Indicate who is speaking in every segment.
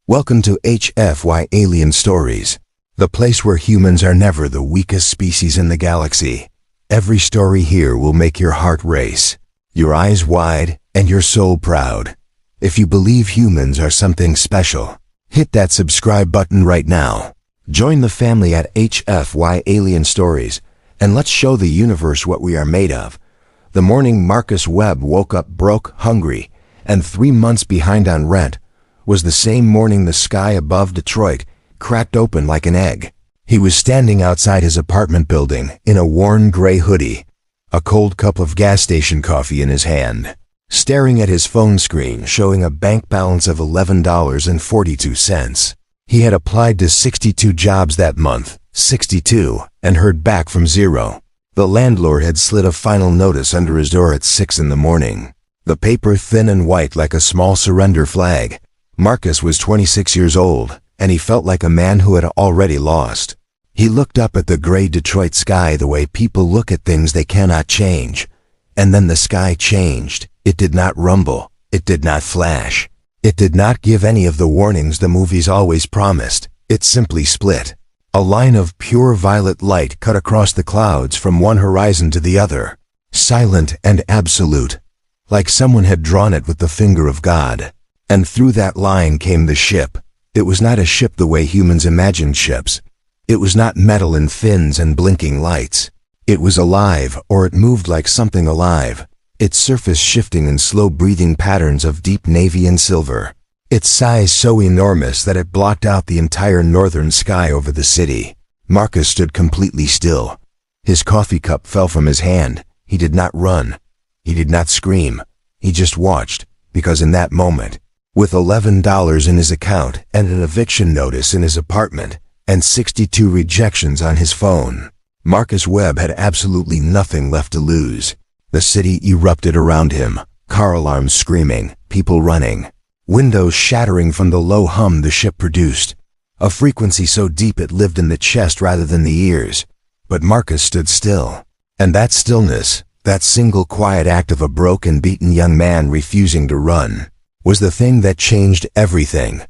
Speaker 1: Welcome to HFY Alien Stories, the place where humans are never the weakest species in the galaxy. Every story here will make your heart race, your eyes wide, and your soul proud. If you believe humans are something special, hit that subscribe button right now. Join the family at HFY Alien Stories, and let's show the universe what we are made of. The morning Marcus Webb woke up broke, hungry, and 3 months behind on rent was the same morning the sky above Detroit cracked open like an egg. He was standing outside his apartment building in a worn gray hoodie, a cold cup of gas station coffee in his hand, staring at his phone screen showing a bank balance of $11.42. He had applied to 62 jobs that month, 62, and heard back from 0. The landlord had slid a final notice under his door at 6 in the morning, the paper thin and white like a small surrender flag. Marcus was 26 years old, and he felt like a man who had already lost. He looked up at the gray Detroit sky the way people look at things they cannot change. And then the sky changed. It did not rumble. It did not flash. It did not give any of the warnings the movies always promised. It simply split. A line of pure violet light cut across the clouds from one horizon to the other, silent and absolute, like someone had drawn it with the finger of God. And through that line came the ship. It was not a ship the way humans imagined ships. It was not metal and fins and blinking lights. It was alive, or it moved like something alive, its surface shifting in slow breathing patterns of deep navy and silver, its size so enormous that it blocked out the entire northern sky over the city. Marcus stood completely still. His coffee cup fell from his hand. He did not run. He did not scream. He just watched, because in that moment, with $11 in his account and an eviction notice in his apartment and 62 rejections on his phone, Marcus Webb had absolutely nothing left to lose. The city erupted around him, car alarms screaming, people running, windows shattering from the low hum the ship produced, a frequency so deep it lived in the chest rather than the ears. But Marcus stood still, and that stillness, that single quiet act of a broken, beaten young man refusing to run, was the thing that changed everything,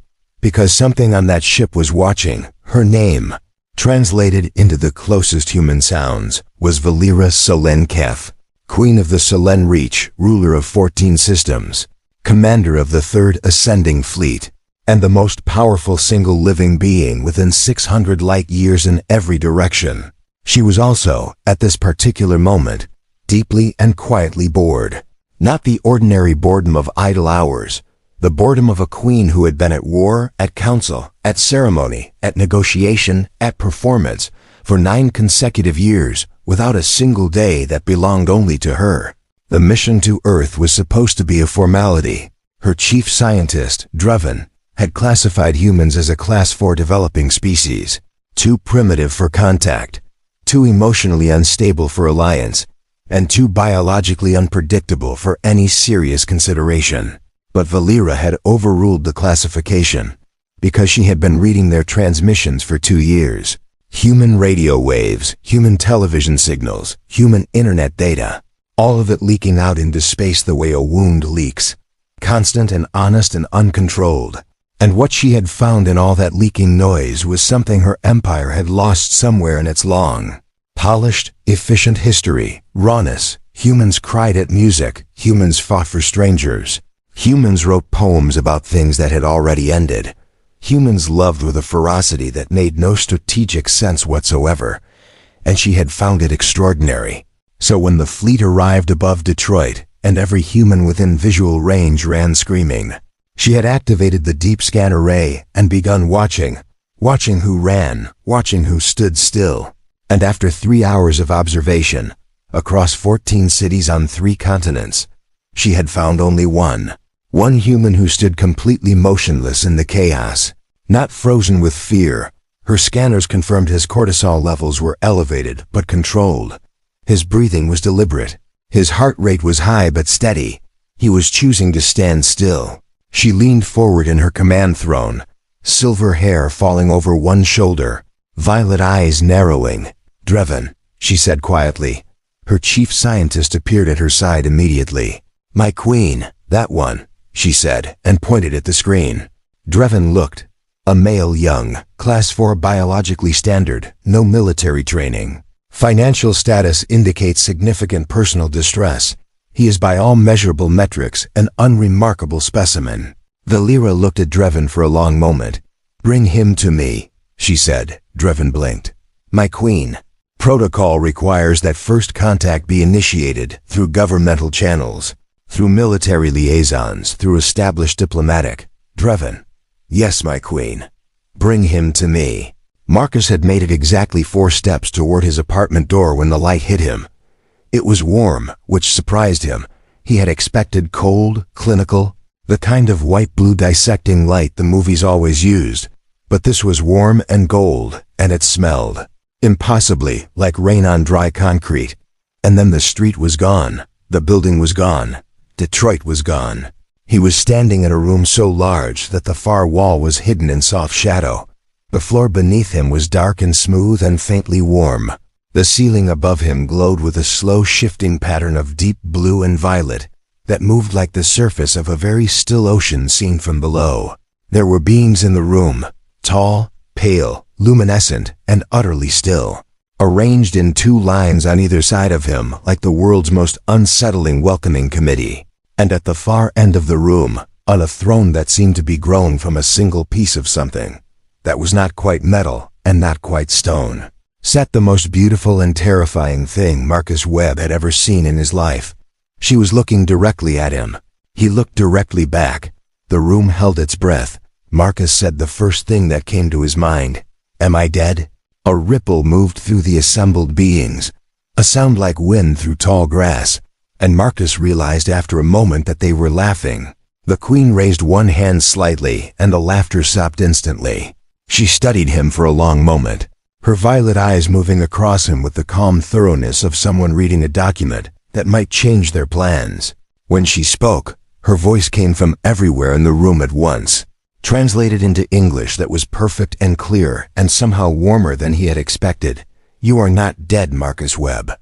Speaker 1: because something on that ship was watching. Her name, translated into the closest human sounds, was Valera Solenkef, Queen of the Solen Reach, ruler of 14 systems, commander of the 3rd Ascending Fleet, and the most powerful single living being within 600 light years in every direction. She was also, at this particular moment, deeply and quietly bored. Not the ordinary boredom of idle hours, the boredom of a queen who had been at war, at council, at ceremony, at negotiation, at performance, for 9 consecutive years, without a single day that belonged only to her. The mission to Earth was supposed to be a formality. Her chief scientist, Dreven, had classified humans as a Class 4 developing species, too primitive for contact, too emotionally unstable for alliance, and too biologically unpredictable for any serious consideration. But Valera had overruled the classification, because she had been reading their transmissions for 2 years. Human radio waves, human television signals, human internet data, all of it leaking out into space the way a wound leaks, constant and honest and uncontrolled. And what she had found in all that leaking noise was something her empire had lost somewhere in its long, polished, efficient history. Rawness. Humans cried at music. Humans fought for strangers. Humans wrote poems about things that had already ended. Humans loved with a ferocity that made no strategic sense whatsoever, and she had found it extraordinary. So when the fleet arrived above Detroit, and every human within visual range ran screaming, she had activated the deep scan array and begun watching who ran, watching who stood still. And after 3 hours of observation, across 14 cities on 3 continents, she had found only one human who stood completely motionless in the chaos, not frozen with fear. Her scanners confirmed his cortisol levels were elevated but controlled. His breathing was deliberate. His heart rate was high but steady. He was choosing to stand still. She leaned forward in her command throne, silver hair falling over one shoulder, violet eyes narrowing. "Dreven," she said quietly. Her chief scientist appeared at her side immediately. "My queen, that one," she said, and pointed at the screen. Drevin looked. A male, young, Class 4 biologically standard, no military training. Financial status indicates significant personal distress. He is by all measurable metrics an unremarkable specimen. Valera looked at Drevin for a long moment. "Bring him to me," she said. Drevin blinked. "My queen. Protocol requires that first contact be initiated through governmental channels, through military liaisons, through established diplomatic." "Drevin." "Yes, my queen." "Bring him to me." Marcus had made it exactly 4 steps toward his apartment door when the light hit him. It was warm, which surprised him. He had expected cold, clinical, the kind of white-blue dissecting light the movies always used. But this was warm and gold, and it smelled impossibly like rain on dry concrete. And then the street was gone. The building was gone. Detroit was gone. He was standing in a room so large that the far wall was hidden in soft shadow. The floor beneath him was dark and smooth and faintly warm. The ceiling above him glowed with a slow shifting pattern of deep blue and violet that moved like the surface of a very still ocean seen from below. There were beings in the room, tall, pale, luminescent, and utterly still, arranged in 2 lines on either side of him like the world's most unsettling welcoming committee. And at the far end of the room, on a throne that seemed to be grown from a single piece of something that was not quite metal and not quite stone, sat the most beautiful and terrifying thing Marcus Webb had ever seen in his life. She was looking directly at him. He looked directly back. The room held its breath. Marcus said the first thing that came to his mind. "Am I dead?" A ripple moved through the assembled beings, a sound like wind through tall grass, and Marcus realized after a moment that they were laughing. The queen raised one hand slightly, and the laughter stopped instantly. She studied him for a long moment, her violet eyes moving across him with the calm thoroughness of someone reading a document that might change their plans. When she spoke, her voice came from everywhere in the room at once, translated into English that was perfect and clear and somehow warmer than he had expected. "You are not dead, Marcus Webb.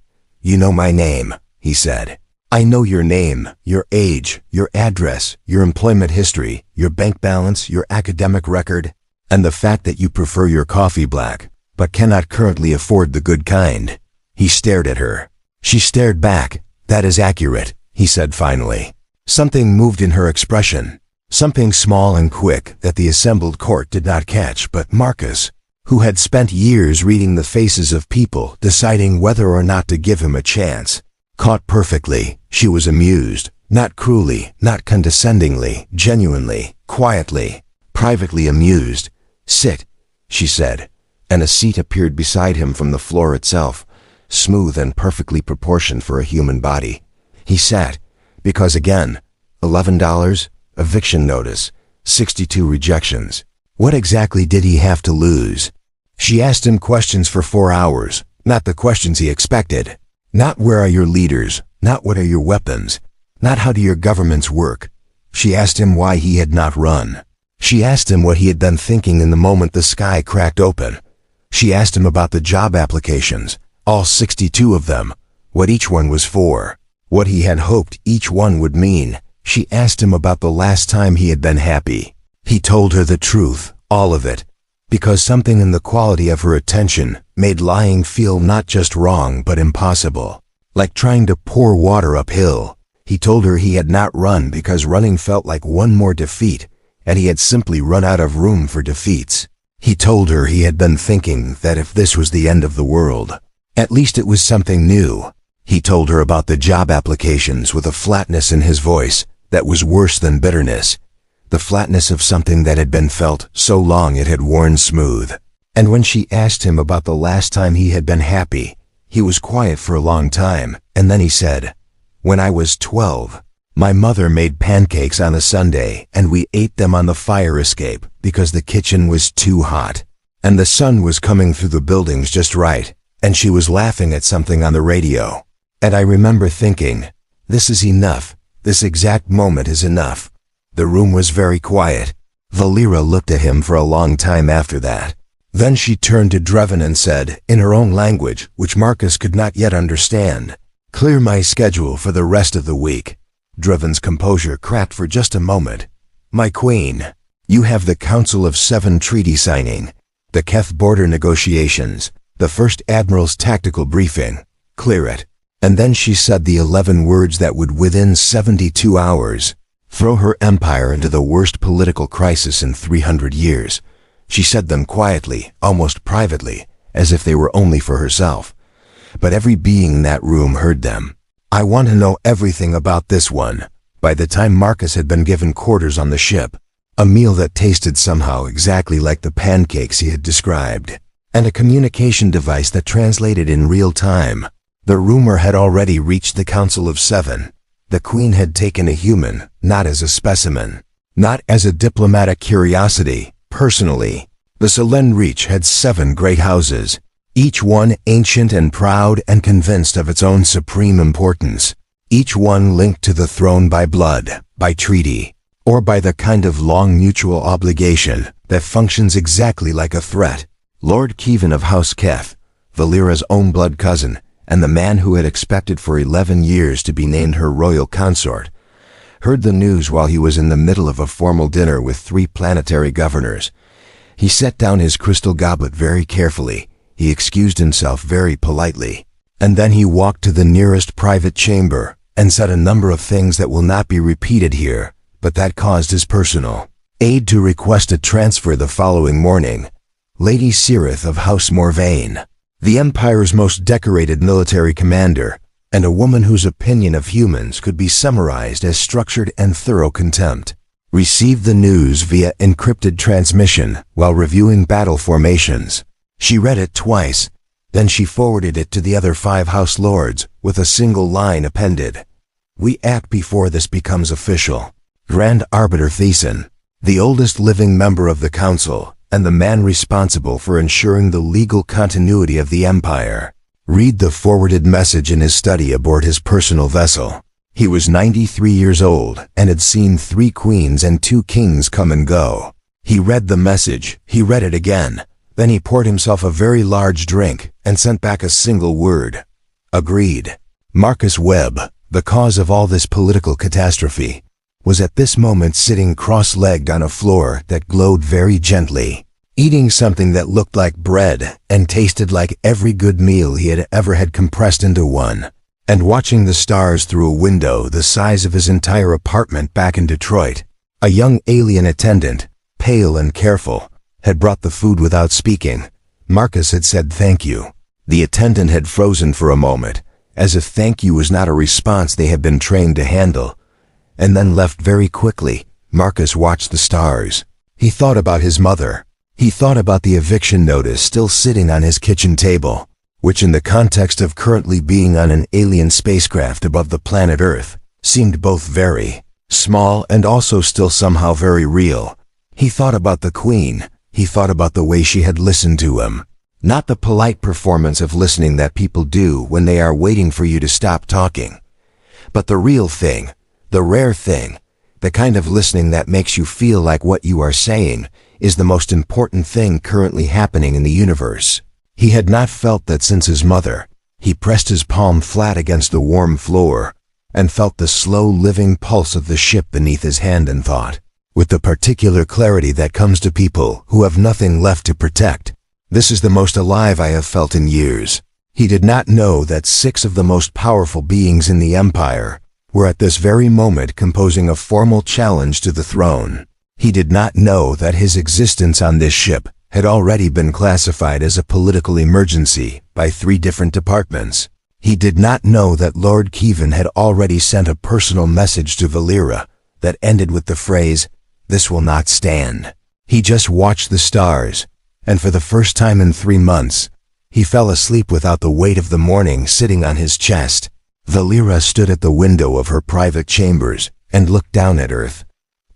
Speaker 1: You know my name," he said. "I know your name, your age, your address, your employment history, your bank balance, your academic record, and the fact that you prefer your coffee black, but cannot currently afford the good kind." He stared at her. She stared back. "That is accurate," he said finally. Something moved in her expression, something small and quick that the assembled court did not catch, but Marcus, who had spent years reading the faces of people deciding whether or not to give him a chance, caught perfectly. She was amused, not cruelly, not condescendingly, genuinely, quietly, privately amused. "Sit," she said, and a seat appeared beside him from the floor itself, smooth and perfectly proportioned for a human body. He sat, because again, $11, eviction notice, 62 rejections. What exactly did he have to lose? She asked him questions for 4 hours, not the questions he expected. Not where are your leaders, not what are your weapons, not how do your governments work. She asked him why he had not run. She asked him what he had been thinking in the moment the sky cracked open. She asked him about the job applications, all 62 of them, what each one was for, what he had hoped each one would mean. She asked him about the last time he had been happy. He told her the truth, all of it, because something in the quality of her attention made lying feel not just wrong but impossible, like trying to pour water uphill. He told her he had not run because running felt like one more defeat, and he had simply run out of room for defeats. He told her he had been thinking that if this was the end of the world, at least it was something new. He told her about the job applications with a flatness in his voice that was worse than bitterness, the flatness of something that had been felt so long it had worn smooth. And when she asked him about the last time he had been happy, he was quiet for a long time, and then he said, "When I was 12, my mother made pancakes on a Sunday and we ate them on the fire escape because the kitchen was too hot, and the sun was coming through the buildings just right, and she was laughing at something on the radio. And I remember thinking, this is enough. This exact moment is enough." The room was very quiet. Valera looked at him for a long time after that. Then she turned to Drevin and said, in her own language, which Marcus could not yet understand, "Clear my schedule for the rest of the week." Drevin's composure cracked for just a moment. "My queen." You have the Council of Seven treaty signing, the Keth border negotiations, the First Admiral's tactical briefing. Clear it. And then she said the 11 words that would, within 72 hours, throw her empire into the worst political crisis in 300 years. She said them quietly, almost privately, as if they were only for herself. But every being in that room heard them. I want to know everything about this one. By the time Marcus had been given quarters on the ship, a meal that tasted somehow exactly like the pancakes he had described, and a communication device that translated in real time. The rumor had already reached the Council of Seven. The Queen had taken a human, not as a specimen, not as a diplomatic curiosity, personally. The Selene Reach had 7 great houses, each one ancient and proud and convinced of its own supreme importance, each one linked to the throne by blood, by treaty, or by the kind of long mutual obligation that functions exactly like a threat. Lord Kevin of House Keth, Valera's own blood cousin, and the man who had expected for 11 years to be named her royal consort, heard the news while he was in the middle of a formal dinner with 3 planetary governors. He set down his crystal goblet very carefully, he excused himself very politely, and then he walked to the nearest private chamber and said a number of things that will not be repeated here, but that caused his personal aide to request a transfer the following morning. Lady Cirith of House Morvain, the Empire's most decorated military commander, and a woman whose opinion of humans could be summarized as structured and thorough contempt, received the news via encrypted transmission while reviewing battle formations. She read it twice, then she forwarded it to the other 5 House Lords with a single line appended. We act before this becomes official. Grand Arbiter Thiessen, the oldest living member of the Council, and the man responsible for ensuring the legal continuity of the Empire, read the forwarded message in his study aboard his personal vessel. He was 93 years old and had seen 3 queens and 2 kings come and go. He read the message, he read it again, then he poured himself a very large drink and sent back a single word. Agreed. Marcus Webb, the cause of all this political catastrophe, was at this moment sitting cross-legged on a floor that glowed very gently, eating something that looked like bread and tasted like every good meal he had ever had compressed into one, and watching the stars through a window the size of his entire apartment back in Detroit. A young alien attendant, pale and careful, had brought the food without speaking. Marcus had said thank you. The attendant had frozen for a moment, as if thank you was not a response they had been trained to handle, and then left very quickly. Marcus watched the stars. He thought about his mother. He thought about the eviction notice still sitting on his kitchen table, which in the context of currently being on an alien spacecraft above the planet Earth, seemed both very small and also still somehow very real. He thought about the Queen. He thought about the way she had listened to him. Not the polite performance of listening that people do when they are waiting for you to stop talking, but the real thing, the rare thing, the kind of listening that makes you feel like what you are saying is the most important thing currently happening in the universe. He had not felt that since his mother. He pressed his palm flat against the warm floor and felt the slow living pulse of the ship beneath his hand and thought, with the particular clarity that comes to people who have nothing left to protect, this is the most alive I have felt in years. He did not know that 6 of the most powerful beings in the Empire were at this very moment composing a formal challenge to the throne. He did not know that his existence on this ship had already been classified as a political emergency by 3 different departments. He did not know that Lord Kevin had already sent a personal message to Valera that ended with the phrase, "This will not stand." He just watched the stars, and for the first time in 3 months, he fell asleep without the weight of the morning sitting on his chest. Valera stood at the window of her private chambers and looked down at Earth.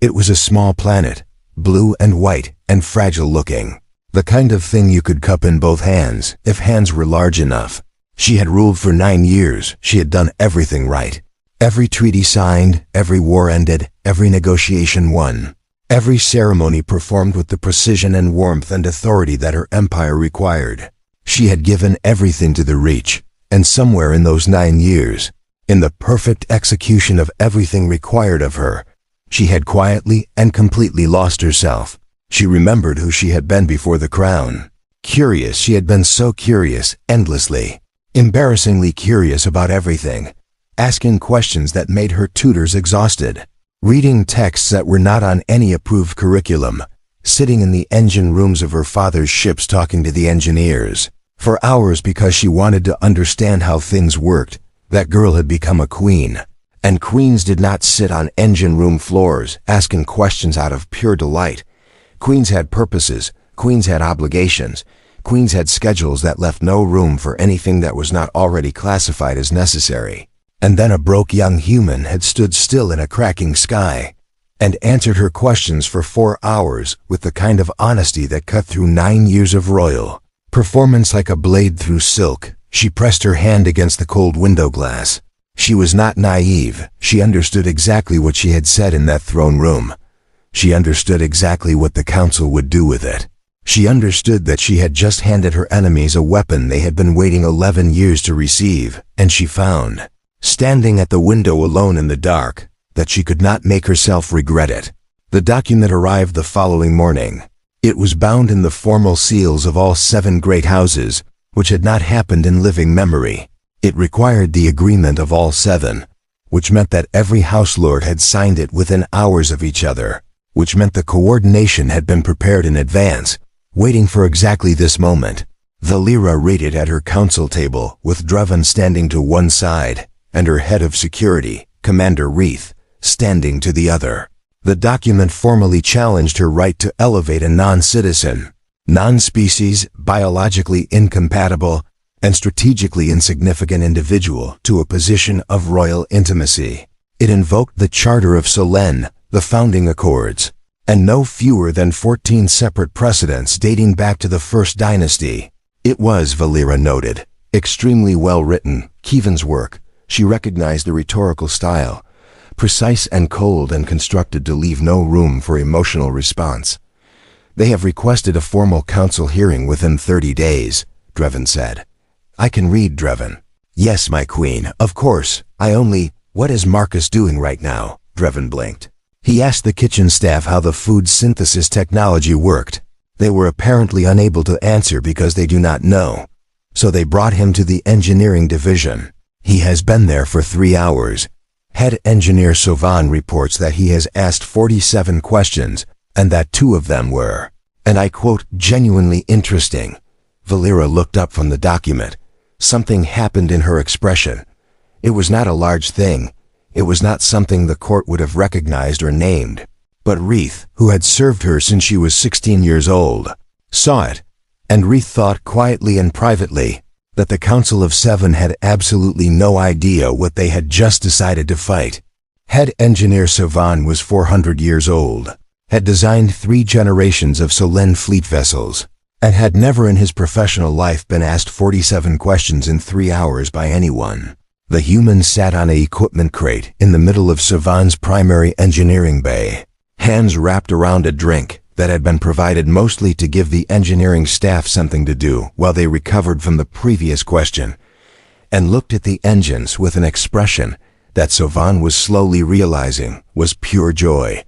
Speaker 1: It was a small planet, blue and white and fragile looking, the kind of thing you could cup in both hands if hands were large enough. She had ruled for 9 years. She had done everything right. Every treaty signed, every war ended, every negotiation won. Every ceremony performed with the precision and warmth and authority that her empire required. She had given everything to the Reach, and somewhere in those 9 years, in the perfect execution of everything required of her, She had quietly and completely lost herself. She remembered who she had been before the crown. Curious, she had been so curious, endlessly. Embarrassingly curious about everything. Asking questions that made her tutors exhausted. Reading texts that were not on any approved curriculum. Sitting in the engine rooms of her father's ships talking to the engineers. For hours because she wanted to understand how things worked. That girl had become a queen. And queens did not sit on engine room floors asking questions out of pure delight. Queens had purposes. Queens had obligations. Queens had schedules that left no room for anything that was not already classified as necessary. And then a broke young human had stood still in a cracking sky and answered her questions for 4 hours with the kind of honesty that cut through 9 years of royal performance like a blade through silk. She pressed her hand against the cold window glass. She was not naive. She understood exactly what she had said in that throne room. She understood exactly what the council would do with it. She understood that she had just handed her enemies a weapon they had been waiting 11 years to receive, and she found, standing at the window alone in the dark, that she could not make herself regret it. The document arrived the following morning. It was bound in the formal seals of all 7 great houses, which had not happened in living memory. It required the agreement of all 7, which meant that every house lord had signed it within hours of each other, which meant the coordination had been prepared in advance, waiting for exactly this moment. Valera read it at her council table, with Dreven standing to one side, and her head of security, Commander Reith, standing to the other. The document formally challenged her right to elevate a non-citizen, non-species, biologically incompatible, and strategically insignificant individual to a position of royal intimacy. It invoked the Charter of Solenne, the founding accords, and no fewer than 14 separate precedents dating back to the First Dynasty. It was, Valera noted, extremely well written, Keevan's work. She recognized the rhetorical style, precise and cold and constructed to leave no room for emotional response. They have requested a formal council hearing within 30 days, Dreven said. I can read, Dreven. Yes, my queen, of course. What is Marcus doing right now? Dreven blinked. He asked the kitchen staff how the food synthesis technology worked. They were apparently unable to answer because they do not know. So they brought him to the engineering division. He has been there for 3 hours. Head engineer Sovan reports that he has asked 47 questions, and that 2 of them were, and I quote, genuinely interesting. Valera looked up from the document. Something happened in her expression. It was not a large thing. It was not something the court would have recognized or named. But Reith, who had served her since she was 16 years old, saw it, and Reith thought quietly and privately that the Council of 7 had absolutely no idea what they had just decided to fight. Head engineer Sovan was 400 years old, had designed 3 generations of Solenne fleet vessels, and had never in his professional life been asked 47 questions in 3 hours by anyone. The human sat on an equipment crate in the middle of Sovan's primary engineering bay, hands wrapped around a drink that had been provided mostly to give the engineering staff something to do while they recovered from the previous question, and looked at the engines with an expression that Sovan was slowly realizing was pure joy.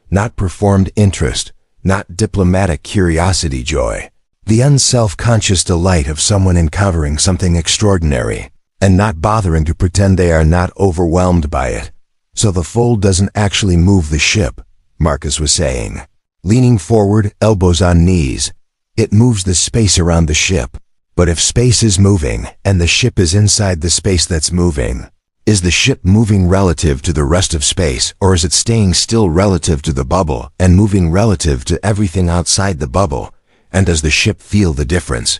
Speaker 1: Not performed interest, not diplomatic curiosity joy. The unself-conscious delight of someone encountering something extraordinary, and not bothering to pretend they are not overwhelmed by it. So the fold doesn't actually move the ship, Marcus was saying. Leaning forward, elbows on knees, it moves the space around the ship. But if space is moving, and the ship is inside the space that's moving, is the ship moving relative to the rest of space, or is it staying still relative to the bubble and moving relative to everything outside the bubble? And does the ship feel the difference?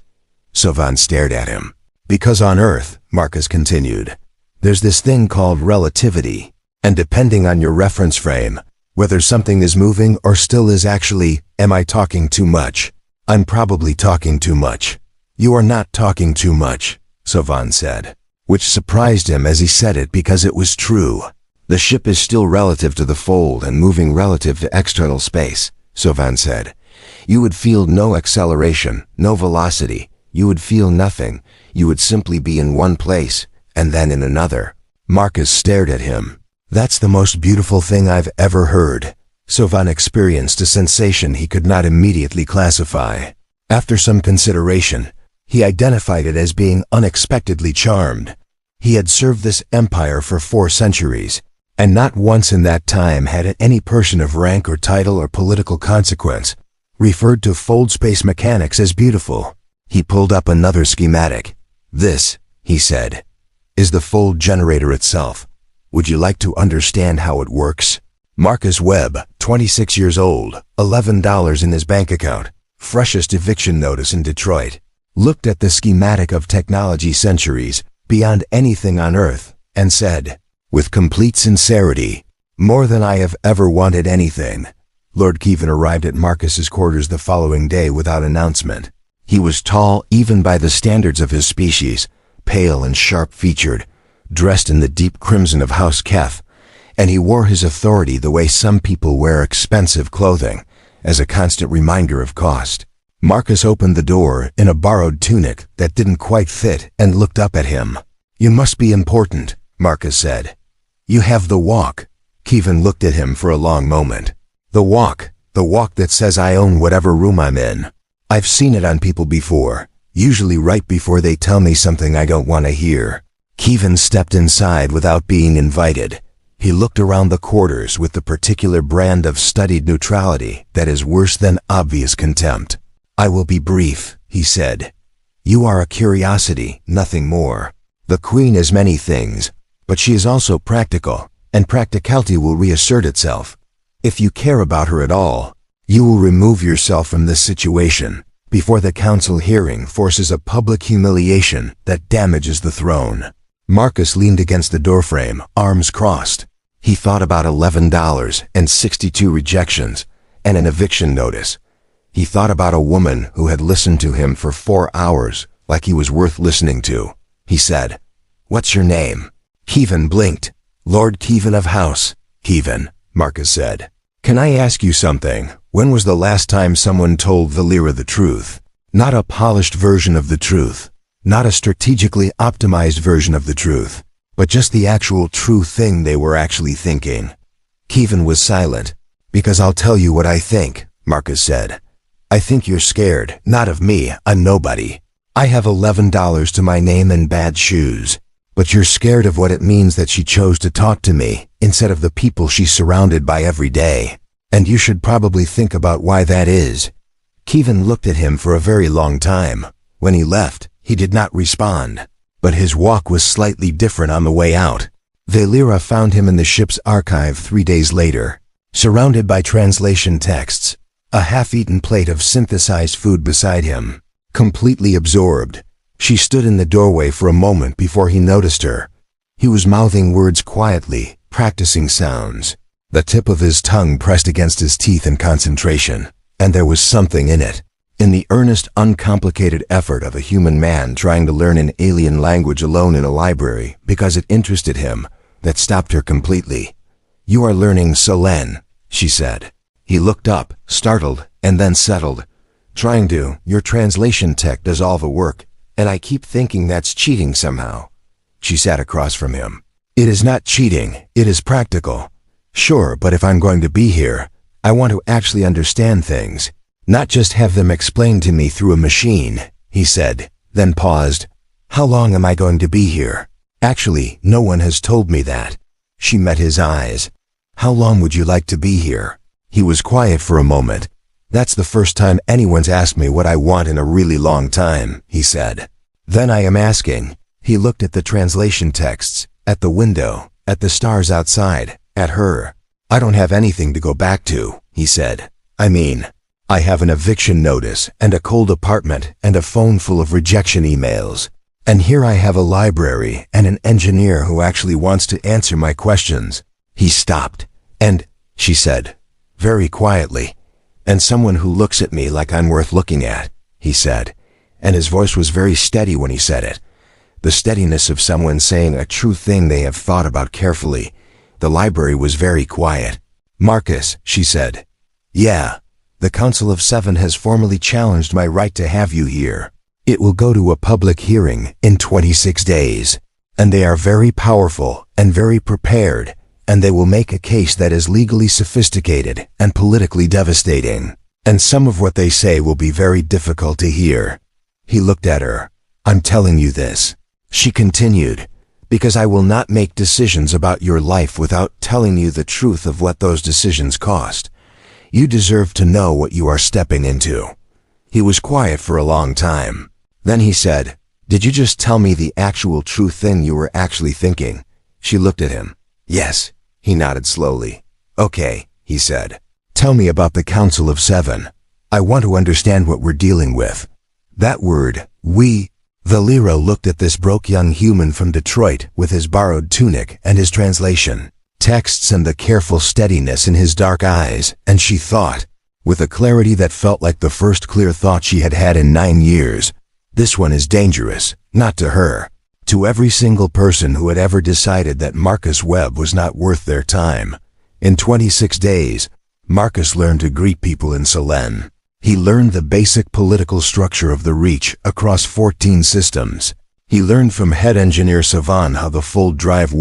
Speaker 1: Sovan stared at him. Because on Earth, Marcus continued, there's this thing called relativity, and depending on your reference frame, whether something is moving or still is actually, am I talking too much? I'm probably talking too much. You are not talking too much, Sovan said, which surprised him as he said it because it was true. The ship is still relative to the fold and moving relative to external space, Sovan said. You would feel no acceleration, no velocity. You would feel nothing. You would simply be in one place, and then in another. Marcus stared at him. That's the most beautiful thing I've ever heard. Sovan experienced a sensation he could not immediately classify. After some consideration, he identified it as being unexpectedly charmed. He had served this empire for 4 centuries, and not once in that time had any person of rank or title or political consequence referred to fold space mechanics as beautiful. He pulled up another schematic. "This," he said, "is the fold generator itself. Would you like to understand how it works?" Marcus Webb, 26 years old, $11 in his bank account, freshest eviction notice in Detroit, looked at the schematic of technology centuries beyond anything on Earth and said, with complete sincerity, "More than I have ever wanted anything." Lord Kevin arrived at Marcus's quarters the following day without announcement. He was tall even by the standards of his species, pale and sharp-featured, dressed in the deep crimson of House Kef, and he wore his authority the way some people wear expensive clothing, as a constant reminder of cost. Marcus opened the door in a borrowed tunic that didn't quite fit and looked up at him. "You must be important," Marcus said. "You have the walk." Kevin looked at him for a long moment. The walk that says I own whatever room I'm in. I've seen it on people before, usually right before they tell me something I don't want to hear." Kevin stepped inside without being invited. He looked around the quarters with the particular brand of studied neutrality that is worse than obvious contempt. "I will be brief," he said. "You are a curiosity, nothing more. The Queen is many things, but she is also practical, and practicality will reassert itself. If you care about her at all, you will remove yourself from this situation before the council hearing forces a public humiliation that damages the throne." Marcus leaned against the doorframe, arms crossed. He thought about $11 and 62 rejections and an eviction notice. He thought about a woman who had listened to him for 4 hours like he was worth listening to. He said, "What's your name?" Kevin blinked. "Lord Kevin of House Kevin," Marcus said. "Can I ask you something? When was the last time someone told Valera the truth? Not a polished version of the truth, not a strategically optimized version of the truth, but just the actual true thing they were actually thinking." Kevin was silent. "Because I'll tell you what I think," Marcus said. "I think you're scared, not of me, I'm nobody. I have $11 to my name and bad shoes. But you're scared of what it means that she chose to talk to me instead of the people she's surrounded by every day. And you should probably think about why that is." Kevin looked at him for a very long time. When he left, he did not respond. But his walk was slightly different on the way out. Valera found him in the ship's archive 3 days later, surrounded by translation texts, a half-eaten plate of synthesized food beside him. Completely absorbed, she stood in the doorway for a moment before he noticed her. He was mouthing words quietly, practicing sounds. The tip of his tongue pressed against his teeth in concentration, and there was something in it, in the earnest, uncomplicated effort of a human man trying to learn an alien language alone in a library because it interested him, that stopped her completely. "You are learning Solen," she said. He looked up, startled, and then settled. "Trying to. Your translation tech does all the work, and I keep thinking that's cheating somehow." She sat across from him. "It is not cheating, it is practical." "Sure, but if I'm going to be here, I want to actually understand things, not just have them explained to me through a machine," he said, then paused. "How long am I going to be here?" "Actually, no one has told me that." She met his eyes. "How long would you like to be here?" He was quiet for a moment. "That's the first time anyone's asked me what I want in a really long time," he said. "Then I am asking." He looked at the translation texts, at the window, at the stars outside, at her. "I don't have anything to go back to," he said. "I mean, I have an eviction notice and a cold apartment and a phone full of rejection emails. And here I have a library and an engineer who actually wants to answer my questions." He stopped. "And," she said, very quietly, "and someone who looks at me like I'm worth looking at," he said, and his voice was very steady when he said it. The steadiness of someone saying a true thing they have thought about carefully. The library was very quiet. "Marcus," she said. "Yeah. The Council of Seven has formally challenged my right to have you here. It will go to a public hearing in 26 days. And they are very powerful and very prepared, and they will make a case that is legally sophisticated and politically devastating. And some of what they say will be very difficult to hear." He looked at her. "I'm telling you this," she continued, "because I will not make decisions about your life without telling you the truth of what those decisions cost. You deserve to know what you are stepping into." He was quiet for a long time. Then he said, "Did you just tell me the actual true thing you were actually thinking?" She looked at him. "Yes," he nodded slowly. "Okay," he said. "Tell me about the Council of Seven. I want to understand what we're dealing with." That word, we. Valera looked at this broke young human from Detroit with his borrowed tunic and his translation texts and the careful steadiness in his dark eyes, and she thought, with a clarity that felt like the first clear thought she had had in 9 years, this one is dangerous, not to her, to every single person who had ever decided that Marcus Webb was not worth their time. In 26 days, Marcus learned to greet people in Selene. He learned the basic political structure of the Reach across 14 systems. He learned from head engineer Savan how the full drive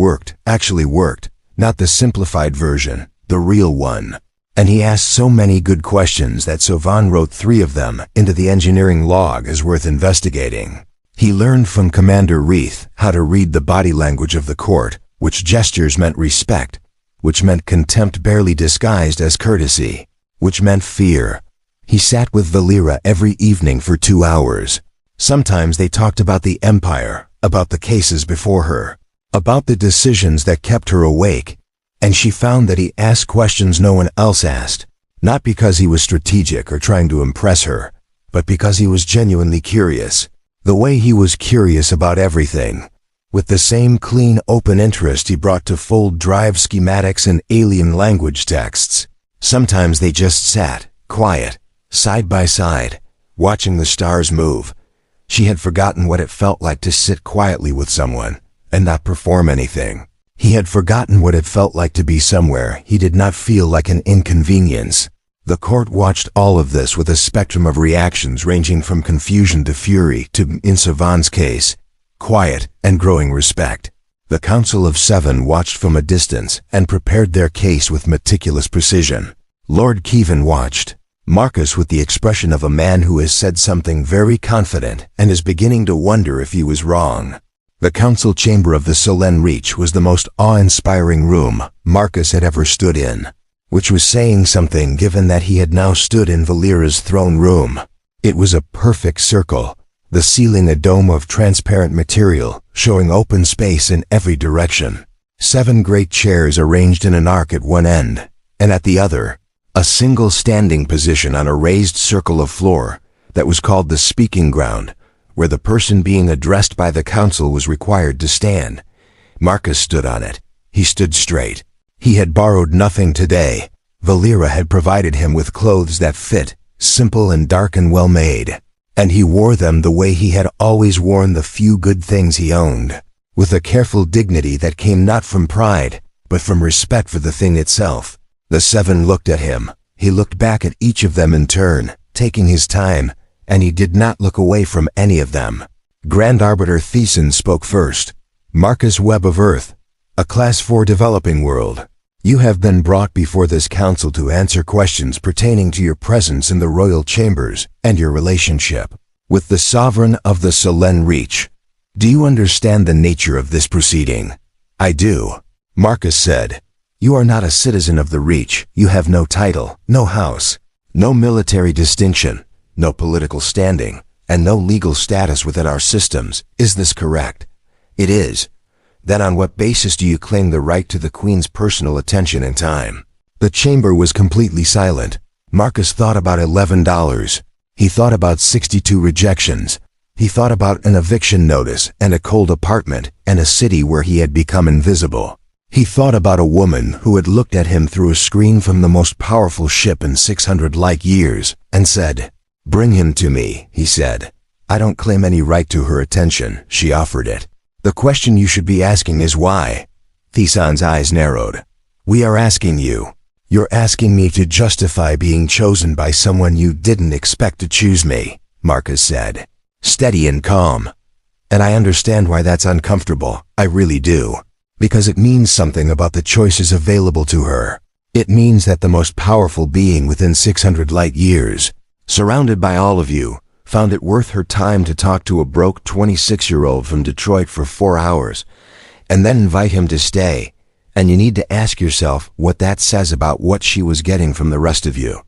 Speaker 1: actually worked, not the simplified version, the real one. And he asked so many good questions that Savan wrote 3 of them into the engineering log as worth investigating. He learned from Commander Reith how to read the body language of the court, which gestures meant respect, which meant contempt barely disguised as courtesy, which meant fear. He sat with Valera every evening for 2 hours. Sometimes they talked about the Empire, about the cases before her, about the decisions that kept her awake, and she found that he asked questions no one else asked, not because he was strategic or trying to impress her, but because he was genuinely curious, the way he was curious about everything. With the same clean, open interest he brought to full drive schematics and alien language texts. Sometimes they just sat, quiet, side by side, watching the stars move. She had forgotten what it felt like to sit quietly with someone and not perform anything. He had forgotten what it felt like to be somewhere he did not feel like an inconvenience. The court watched all of this with a spectrum of reactions ranging from confusion to fury to, in Savan's case, quiet and growing respect. The Council of Seven watched from a distance and prepared their case with meticulous precision. Lord Kevin watched, Marcus with the expression of a man who has said something very confident and is beginning to wonder if he was wrong. The council chamber of the Selene Reach was the most awe-inspiring room Marcus had ever stood in, which was saying something given that he had now stood in Valera's throne room. It was a perfect circle, the ceiling a dome of transparent material, showing open space in every direction. 7 great chairs arranged in an arc at one end, and at the other, a single standing position on a raised circle of floor that was called the speaking ground, where the person being addressed by the council was required to stand. Marcus stood on it. He stood straight. He had borrowed nothing today. Valera had provided him with clothes that fit, simple and dark and well-made, and he wore them the way he had always worn the few good things he owned, with a careful dignity that came not from pride, but from respect for the thing itself. The 7 looked at him. He looked back at each of them in turn, taking his time, and he did not look away from any of them. Grand Arbiter Thiessen spoke first. "Marcus Webb of Earth, a Class 4 developing world. You have been brought before this council to answer questions pertaining to your presence in the royal chambers and your relationship with the sovereign of the Selene Reach. Do you understand the nature of this proceeding?" "I do," Marcus said. "You are not a citizen of the Reach. You have no title, no house, no military distinction, no political standing, and no legal status within our systems. Is this correct?" "It is." "Then on what basis do you claim the right to the Queen's personal attention and time?" The chamber was completely silent. Marcus thought about $11. He thought about 62 rejections. He thought about an eviction notice and a cold apartment and a city where he had become invisible. He thought about a woman who had looked at him through a screen from the most powerful ship in 600 light years and said, "Bring him to me," he said. "I don't claim any right to her attention," she offered it. "The question you should be asking is why." Thiessen's eyes narrowed. "We are asking you. You're asking me to justify being chosen by someone you didn't expect to choose me," Marcus said, steady and calm. "And I understand why that's uncomfortable. I really do." because it means something about the choices available to her. It means that the most powerful being within 600 light years, surrounded by all of you, found it worth her time to talk to a broke 26-year-old from Detroit for 4 hours, and then invite him to stay. And you need to ask yourself what that says about what she was getting from the rest of you.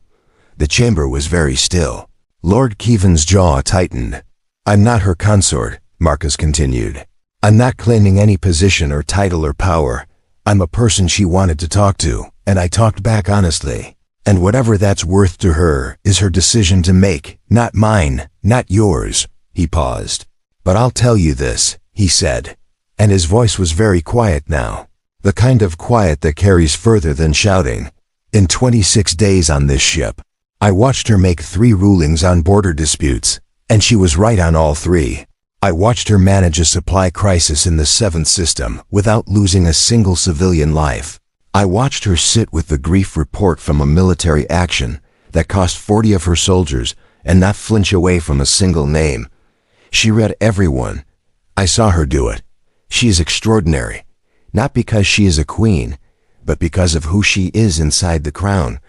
Speaker 1: The chamber was very still. Lord Keevan's jaw tightened. "I'm not her consort," Marcus continued. "I'm not claiming any position or title or power. I'm a person she wanted to talk to, and I talked back honestly. And whatever that's worth to her is her decision to make, not mine, not yours." He paused. "But I'll tell you this," he said, and his voice was very quiet now. The kind of quiet that carries further than shouting. "In 26 days on this ship, I watched her make 3 rulings on border disputes, and she was right on all 3. I watched her manage a supply crisis in the 7th system without losing a single civilian life. I watched her sit with the grief report from a military action that cost 40 of her soldiers and not flinch away from a single name. She read everyone. I saw her do it. She is extraordinary, not because she is a queen, but because of who she is inside the crown.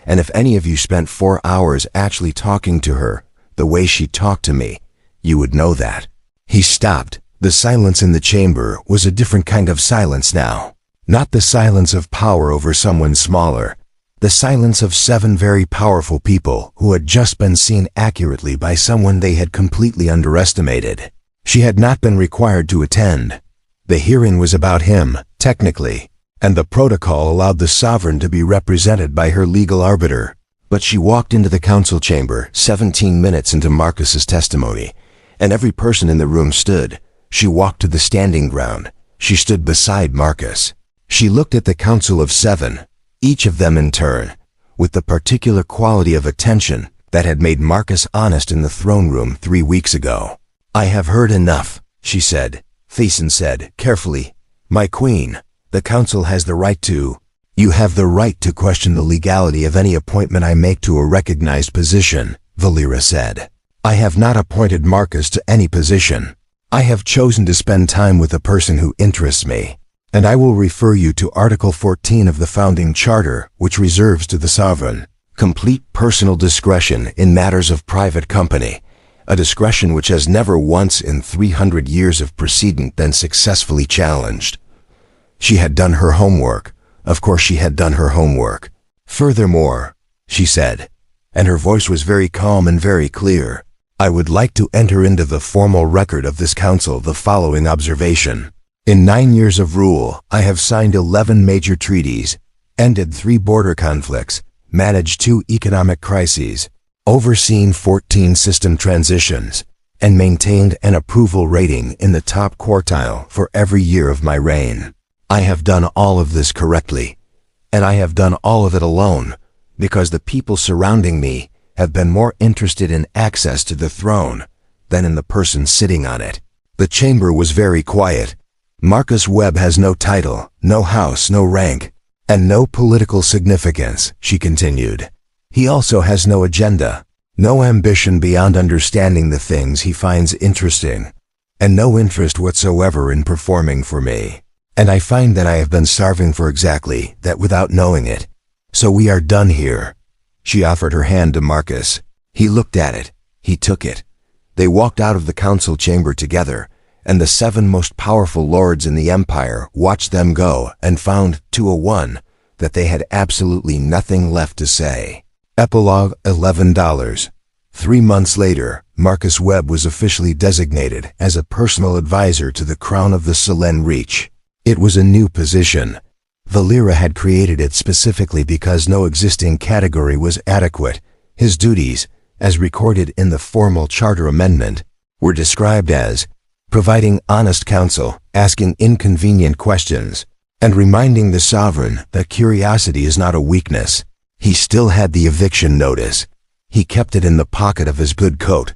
Speaker 1: And if any of you spent 4 hours actually talking to her the way she talked to me, you would know that." He stopped. The silence in the chamber was a different kind of silence now. Not the silence of power over someone smaller. The silence of 7 very powerful people who had just been seen accurately by someone they had completely underestimated. She had not been required to attend. The hearing was about him, technically, and the protocol allowed the sovereign to be represented by her legal arbiter. But she walked into the council chamber 17 minutes into Marcus's testimony, and every person in the room stood. She walked to the standing ground. She stood beside Marcus. She looked at the council of 7, each of them in turn, with the particular quality of attention that had made Marcus honest in the throne room 3 weeks ago. "I have heard enough," she said. Thiessen said, carefully, "My queen, the council has the right to—" "You have the right to question the legality of any appointment I make to a recognized position," Valera said. "I have not appointed Marcus to any position. I have chosen to spend time with a person who interests me. And I will refer you to Article 14 of the Founding Charter, which reserves to the sovereign complete personal discretion in matters of private company, a discretion which has never once in 300 years of precedent been successfully challenged." She had done her homework. Of course she had done her homework. "Furthermore," she said, and her voice was very calm and very clear, "I would like to enter into the formal record of this council the following observation. In 9 years of rule, I have signed 11 major treaties, ended 3 border conflicts, managed 2 economic crises, overseen 14 system transitions, and maintained an approval rating in the top quartile for every year of my reign. I have done all of this correctly, and I have done all of it alone, because the people surrounding me have been more interested in access to the throne than in the person sitting on it." The chamber was very quiet. "Marcus Webb has no title, no house, no rank, and no political significance," she continued. "He also has no agenda, no ambition beyond understanding the things he finds interesting, and no interest whatsoever in performing for me. And I find that I have been starving for exactly that without knowing it. So we are done here." She offered her hand to Marcus. He looked at it. He took it. They walked out of the council chamber together, and the 7 most powerful lords in the empire watched them go and found, to a one, that they had absolutely nothing left to say. Epilogue $11. 3 months later, Marcus Webb was officially designated as a personal advisor to the Crown of the Selene Reach. It was a new position. Valera had created it specifically because no existing category was adequate. His duties, as recorded in the formal charter amendment, were described as providing honest counsel, asking inconvenient questions, and reminding the sovereign that curiosity is not a weakness. He still had the eviction notice. He kept it in the pocket of his good coat,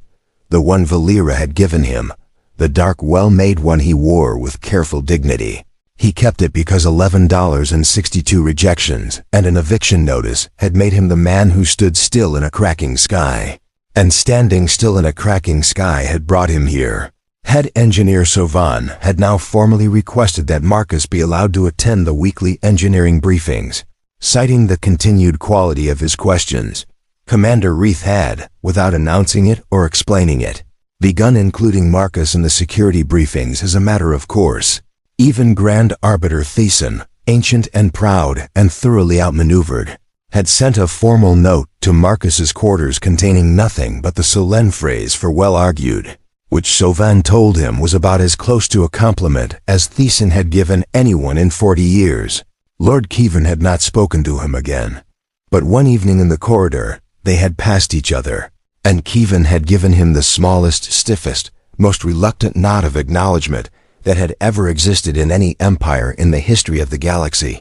Speaker 1: the one Valera had given him, the dark, well-made one he wore with careful dignity. He kept it because $11.62 rejections and an eviction notice had made him the man who stood still in a cracking sky. And standing still in a cracking sky had brought him here. Head engineer Sovan had now formally requested that Marcus be allowed to attend the weekly engineering briefings. Citing the continued quality of his questions, Commander Reith had, without announcing it or explaining it, begun including Marcus in the security briefings as a matter of course. Even Grand Arbiter Thiessen, ancient and proud and thoroughly outmaneuvered, had sent a formal note to Marcus's quarters containing nothing but the Solen phrase for well argued, which Sovan told him was about as close to a compliment as Thiessen had given anyone in 40 years. Lord Kievan had not spoken to him again. But one evening in the corridor, they had passed each other, and Kievan had given him the smallest, stiffest, most reluctant nod of acknowledgement that had ever existed in any empire in the history of the galaxy.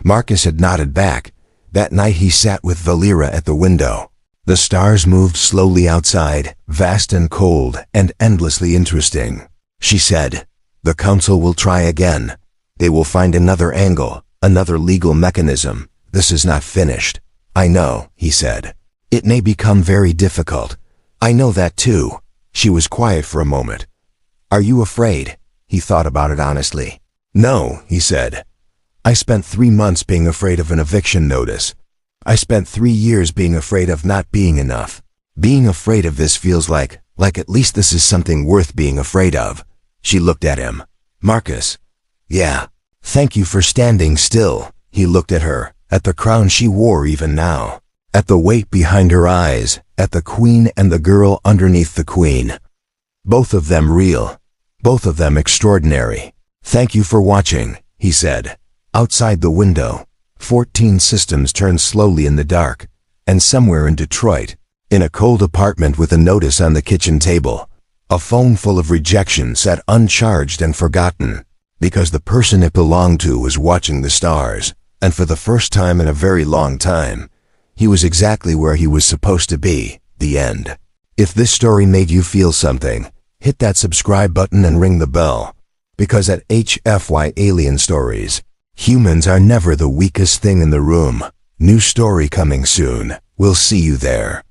Speaker 1: Marcus had nodded back. That night he sat with Valera at the window. The stars moved slowly outside, vast and cold and endlessly interesting. She said, "The Council will try again. They will find another angle, another legal mechanism. This is not finished." "I know," he said. "It may become very difficult." "I know that too." She was quiet for a moment. "Are you afraid?" He thought about it honestly. "No," he said. "I spent 3 months being afraid of an eviction notice. I spent 3 years being afraid of not being enough. Being afraid of this feels like at least this is something worth being afraid of." She looked at him. "Marcus." "Yeah. Thank you for standing still." He looked at her, at the crown she wore even now, at the weight behind her eyes, at the queen and the girl underneath the queen. Both of them real. Both of them extraordinary. "Thank you for watching," he said. Outside the window, 14 systems turned slowly in the dark, and somewhere in Detroit, in a cold apartment with a notice on the kitchen table, a phone full of rejections sat uncharged and forgotten, because the person it belonged to was watching the stars, and for the first time in a very long time, he was exactly where he was supposed to be. The end. If this story made you feel something, hit that subscribe button and ring the bell, because at HFY Alien Stories, humans are never the weakest thing in the room. New story coming soon. We'll see you there.